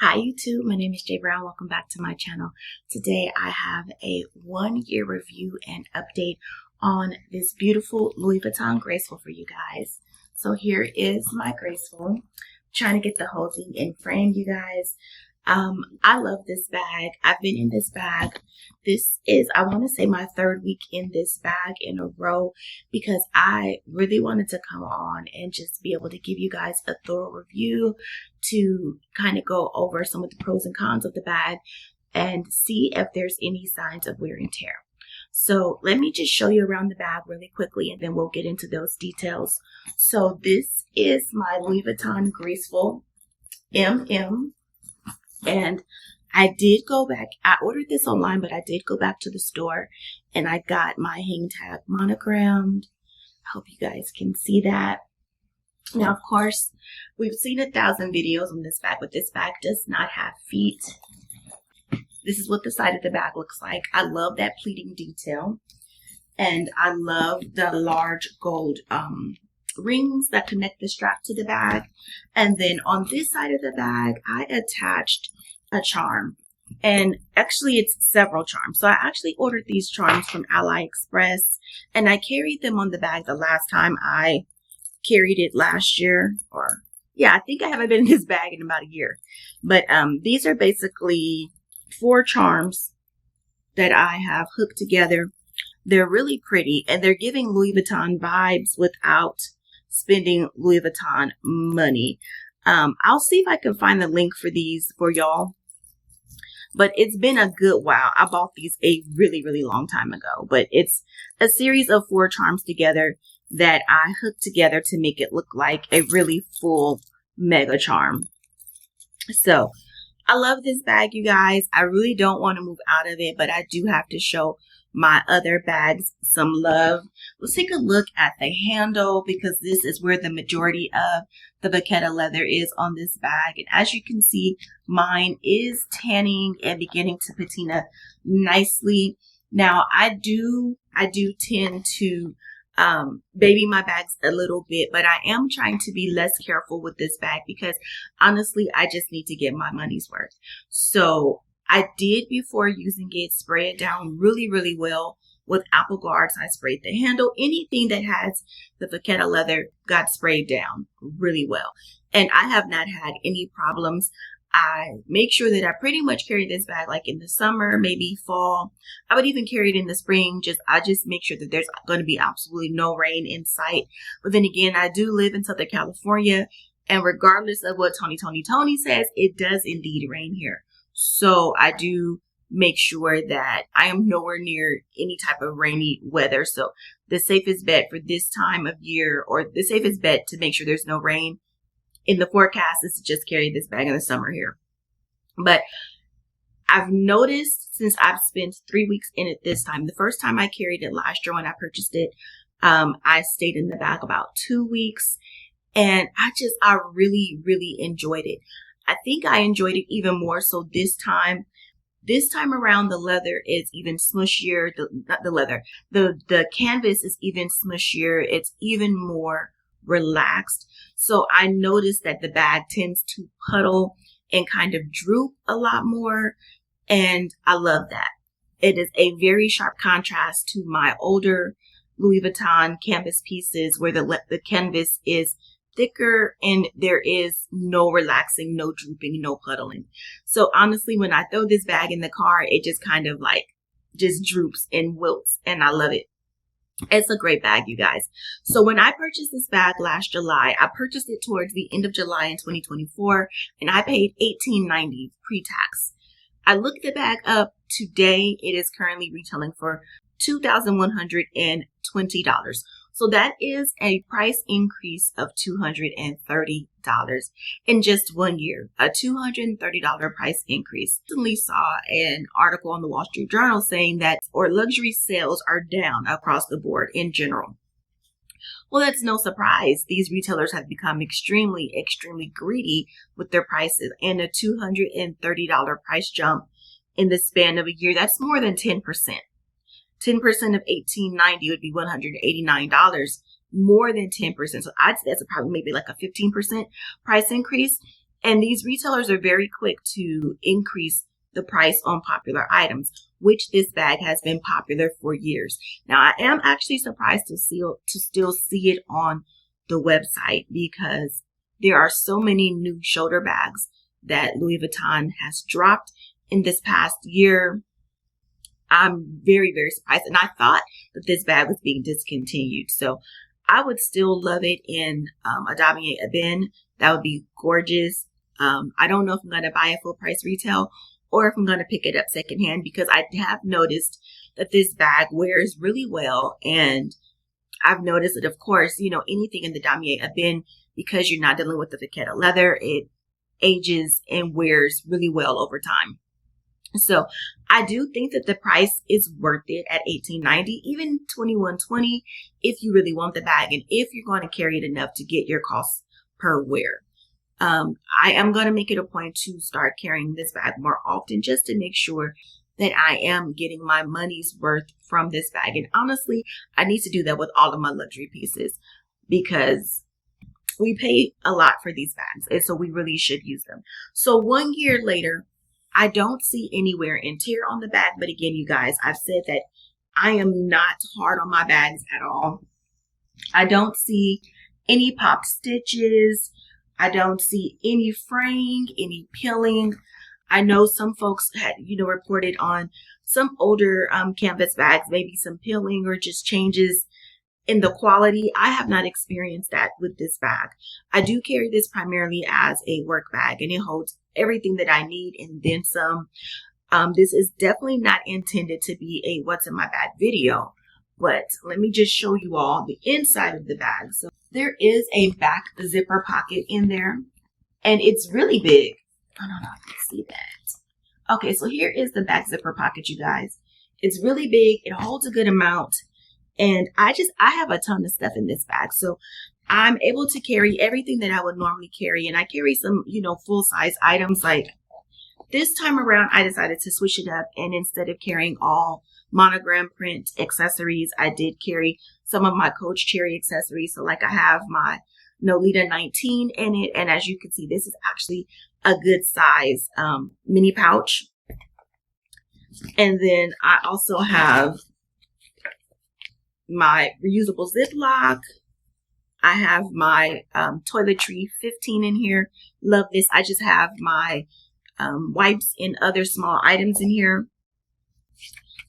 Hi YouTube, my name is Jay Brown. Welcome back to my channel. Today I have a 1-year review and update on this beautiful Louis Vuitton Graceful for you guys. So here is my Graceful. I'm trying to get the whole thing in frame, you guys. I love this bag. I've been in this bag. This is, I want to say, my 3rd week in this bag in a row because I really wanted to come on and just be able to give you guys a thorough review to kind of go over some of the pros and cons of the bag and see if there's any signs of wear and tear. So let me just show you around the bag really quickly and then we'll get into those details. So this is my Louis Vuitton Graceful MM. And I did go back, I ordered this online, but I did go back to the store and I got my hang tag monogrammed. I hope you guys can see that. Now, of course, we've seen 1,000 videos on this bag, but this bag does not have feet. This is what the side of the bag looks like. I love that pleating detail. And I love the large gold rings that connect the strap to the bag. And then on this side of the bag, I attached a charm. And actually, it's several charms. So I actually ordered these charms from AliExpress. And I carried them on the bag the last time I carried it last year. Or, yeah, I think I haven't been in this bag in about a year. But these are basically 4 charms that I have hooked together. They're really pretty. And they're giving Louis Vuitton vibes without spending Louis Vuitton money. I'll see if I can find the link for these for y'all. But it's been a good while. I bought these a really, really long time ago. But it's a series of 4 charms together that I hooked together to make it look like a really full mega charm. So I love this bag, you guys. I really don't want to move out of it, but I do have to show my other bags some love. Let's take a look at the handle because this is where the majority of the vachetta leather is on this bag. And as you can see, mine is tanning and beginning to patina nicely. Now, I do tend to baby my bags a little bit, but I am trying to be less careful with this bag because honestly, I just need to get my money's worth. So I did, before using it, spray it down really, really well with apple guards. I sprayed the handle. Anything that has the vachetta leather got sprayed down really well. And I have not had any problems. I make sure that I pretty much carry this bag like in the summer, maybe fall. I would even carry it in the spring. I just make sure that there's going to be absolutely no rain in sight. But then again, I do live in Southern California. And regardless of what Tony says, it does indeed rain here. So I do make sure that I am nowhere near any type of rainy weather. So the safest bet for this time of year, or the safest bet to make sure there's no rain in the forecast, is to just carry this bag in the summer here. But I've noticed since I've spent 3 weeks in it this time, the first time I carried it last year when I purchased it, I stayed in the bag about 2 weeks. And I really, really enjoyed it. I think I enjoyed it even more so this time. This time around, the leather is even smushier. The canvas is even smushier. It's even more relaxed. So I noticed that the bag tends to puddle and kind of droop a lot more. And I love that. It is a very sharp contrast to my older Louis Vuitton canvas pieces where the canvas is thicker and there is no relaxing, no drooping, no puddling. So honestly, when I throw this bag in the car, it just kind of just droops and wilts, and I love it. It's a great bag, you guys. So when I purchased this bag last July, I purchased it towards the end of July in 2024, and I paid $18.90 pre-tax. I looked the bag up today. It is currently retailing for $2,120. So that is a price increase of $230 in just 1 year, a $230 price increase. I recently saw an article on the Wall Street Journal saying that luxury sales are down across the board in general. Well, that's no surprise. These retailers have become extremely, extremely greedy with their prices, and a $230 price jump in the span of a year, that's more than 10%. 10% of $18.90 would be $189, more than 10%. So I'd say that's probably maybe like a 15% price increase. And these retailers are very quick to increase the price on popular items, which this bag has been popular for years. Now, I am actually surprised to still see it on the website because there are so many new shoulder bags that Louis Vuitton has dropped in this past year. I'm very, very surprised. And I thought that this bag was being discontinued. So I would still love it in a damier ebene. That would be gorgeous. I don't know if I'm going to buy a full price retail or if I'm going to pick it up secondhand, because I have noticed that this bag wears really well. And I've noticed that, of course, you know, anything in the damier ebene, because you're not dealing with the vachetta leather, it ages and wears really well over time. So I do think that the price is worth it at $18.90, even $21.20 if you really want the bag and if you're going to carry it enough to get your costs per wear. I am going to make it a point to start carrying this bag more often just to make sure that I am getting my money's worth from this bag. And honestly, I need to do that with all of my luxury pieces because we pay a lot for these bags, and so we really should use them. So 1 year later, I don't see any wear and tear on the bag. But again, you guys, I've said that I am not hard on my bags at all. I don't see any popped stitches. I don't see any fraying, any peeling. I know some folks had, reported on some older canvas bags, maybe some peeling or just changes in the quality. I have not experienced that with this bag. I do carry this primarily as a work bag, and it holds everything that I need and then some. This is definitely not intended to be a what's in my bag video, but let me just show you all the inside of the bag. So there is a back zipper pocket in there, and it's really big. I don't know if you can see that. Okay, so here is the back zipper pocket, you guys. It's really big. It holds a good amount. And I have a ton of stuff in this bag. So I'm able to carry everything that I would normally carry. And I carry some, full size items. Like this time around, I decided to switch it up. And instead of carrying all monogram print accessories, I did carry some of my Coach Cherry accessories. So like I have my Nolita 19 in it. And as you can see, this is actually a good size mini pouch. And then I also have my reusable Ziploc. I have my toiletry 15 in here. Love this. I just have my wipes and other small items in here.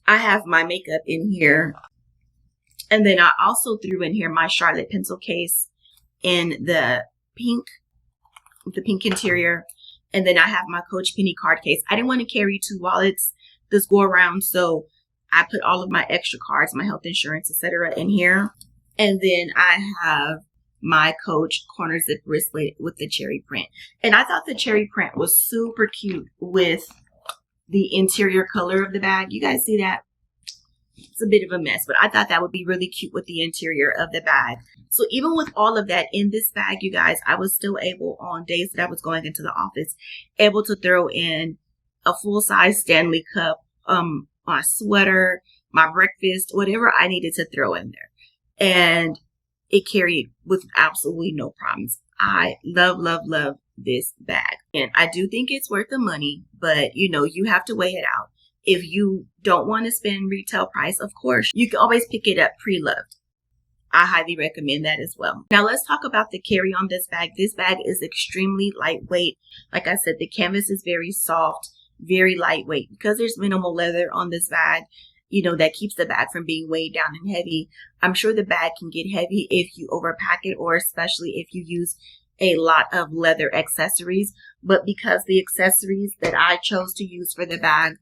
I have my makeup in here. And then I also threw in here my Charlotte pencil case in the pink interior. And then I have my Coach Penny card case. I didn't want to carry 2 wallets this go around, so I put all of my extra cards, my health insurance, etc. in here. And then I have my Coach corner zip wristlet with the cherry print. And I thought the cherry print was super cute with the interior color of the bag. You guys see that? It's a bit of a mess, but I thought that would be really cute with the interior of the bag. So even with all of that in this bag, you guys, I was still able, on days that I was going into the office, able to throw in a full-size Stanley cup, my sweater, my breakfast, whatever I needed to throw in there. And it carried with absolutely no problems. I love, love, love this bag. And I do think it's worth the money, but you have to weigh it out. If you don't want to spend retail price, of course, you can always pick it up pre-loved. I highly recommend that as well. Now let's talk about the carry on this bag. This bag is extremely lightweight. Like I said, the canvas is very soft, very lightweight. Because there's minimal leather on this bag, that keeps the bag from being weighed down and heavy. I'm sure the bag can get heavy if you overpack it, or especially if you use a lot of leather accessories. But because the accessories that I chose to use for the bag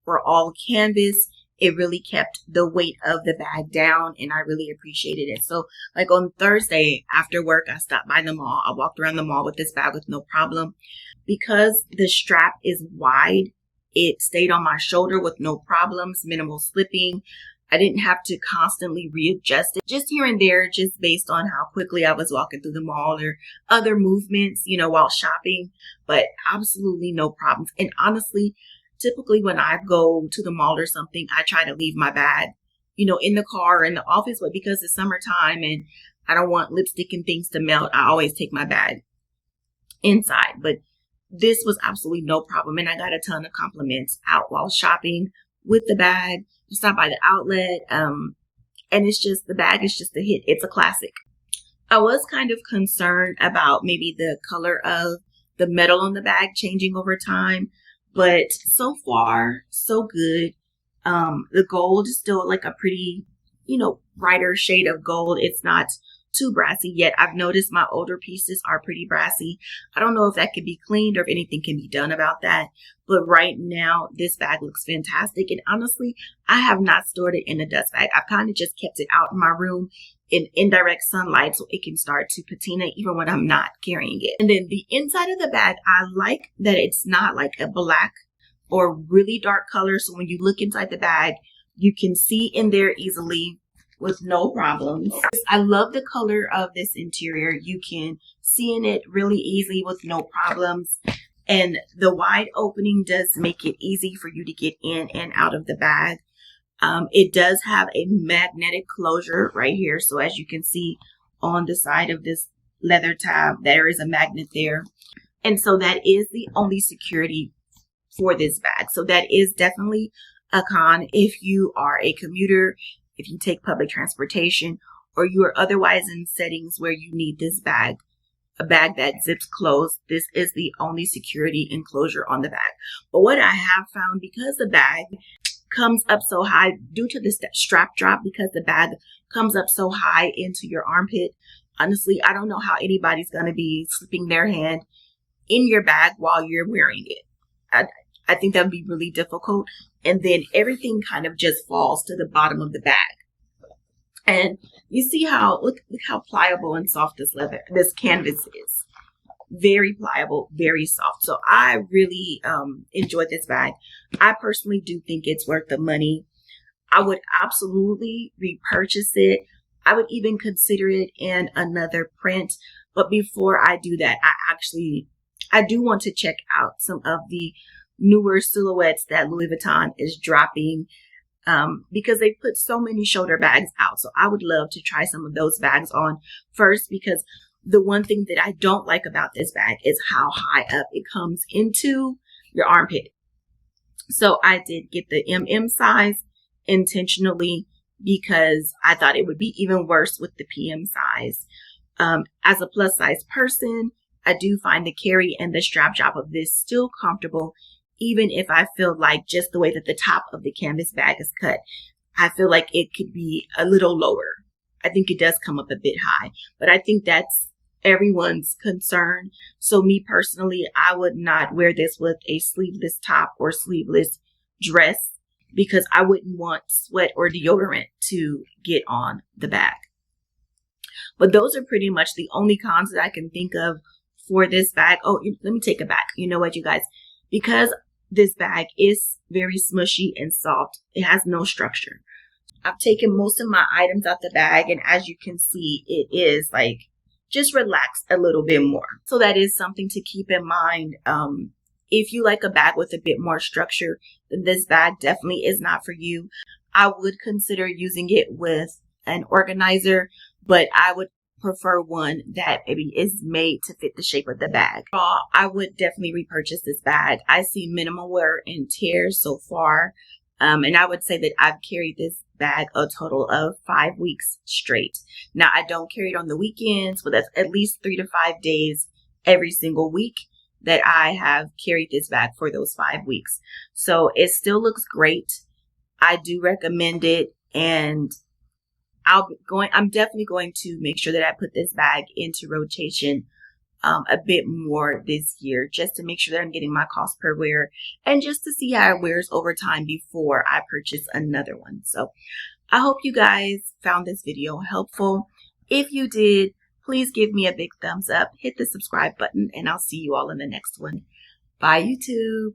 were all canvas, it really kept the weight of the bag down, and I really appreciated it. So like on Thursday after work, I stopped by the mall. I walked around the mall with this bag with no problem. Because the strap is wide, it stayed on my shoulder with no problems, minimal slipping. I didn't have to constantly readjust it, just here and there, just based on how quickly I was walking through the mall or other movements, while shopping, but absolutely no problems. And honestly, typically when I go to the mall or something, I try to leave my bag, in the car or in the office, but because it's summertime and I don't want lipstick and things to melt, I always take my bag inside. But this was absolutely no problem. And I got a ton of compliments out while shopping with the bag. Just stopped by the outlet. And it's just, the bag is just a hit. It's a classic. I was kind of concerned about maybe the color of the metal on the bag changing over time, but so far, so good. The gold is still like a pretty, brighter shade of gold. It's not too brassy yet. I've noticed my older pieces are pretty brassy. I don't know if that could be cleaned or if anything can be done about that. But right now, this bag looks fantastic. And honestly, I have not stored it in a dust bag. I've kind of just kept it out in my room in indirect sunlight so it can start to patina even when I'm not carrying it. And then the inside of the bag, I like that it's not like a black or really dark color. So when you look inside the bag, you can see in there easily with no problems. I love the color of this interior. You can see in it really easily with no problems. And the wide opening does make it easy for you to get in and out of the bag. It does have a magnetic closure right here. So as you can see on the side of this leather tab, there is a magnet there. And so that is the only security for this bag. So that is definitely a con if you are a commuter, if you take public transportation, or you are otherwise in settings where you need this bag, a bag that zips closed. This is the only security enclosure on the bag. But what I have found, because the bag comes up so high due to this strap drop, because the bag comes up so high into your armpit, honestly, I don't know how anybody's going to be slipping their hand in your bag while you're wearing it. I think that would be really difficult. And then everything kind of just falls to the bottom of the bag. And you see how, look how pliable and soft this canvas is. Very pliable, very soft. So I really enjoyed this bag. I personally do think it's worth the money. I would absolutely repurchase it. I would even consider it in another print. But before I do that, I do want to check out some of the newer silhouettes that Louis Vuitton is dropping, because they put so many shoulder bags out. So I would love to try some of those bags on first, because the one thing that I don't like about this bag is how high up it comes into your armpit. So I did get the MM size intentionally because I thought it would be even worse with the PM size. As a plus size person, I do find the carry and the strap job of this still comfortable, even if I feel like just the way that the top of the canvas bag is cut, I feel like it could be a little lower. I think it does come up a bit high, but I think that's everyone's concern. So me personally, I would not wear this with a sleeveless top or sleeveless dress, because I wouldn't want sweat or deodorant to get on the bag. But those are pretty much the only cons that I can think of for this bag. Oh, let me take it back. You know what, you guys? Because this bag is very smushy and soft, it has no structure. I've taken most of my items out the bag, and as you can see, it is like just relaxed a little bit more. So that is something to keep in mind. If you like a bag with a bit more structure, then this bag definitely is not for you. I would consider using it with an organizer, but I would prefer one that maybe is made to fit the shape of the bag. I would definitely repurchase this bag. I see minimal wear and tear so far. And I would say that I've carried this bag a total of 5 weeks straight. Now, I don't carry it on the weekends, but that's at least 3 to 5 days every single week that I have carried this bag for those 5 weeks. So it still looks great. I do recommend it, and I'm definitely going to make sure that I put this bag into rotation a bit more this year, just to make sure that I'm getting my cost per wear, and just to see how it wears over time before I purchase another one. So I hope you guys found this video helpful. If you did, please give me a big thumbs up, hit the subscribe button, and I'll see you all in the next one. Bye, YouTube.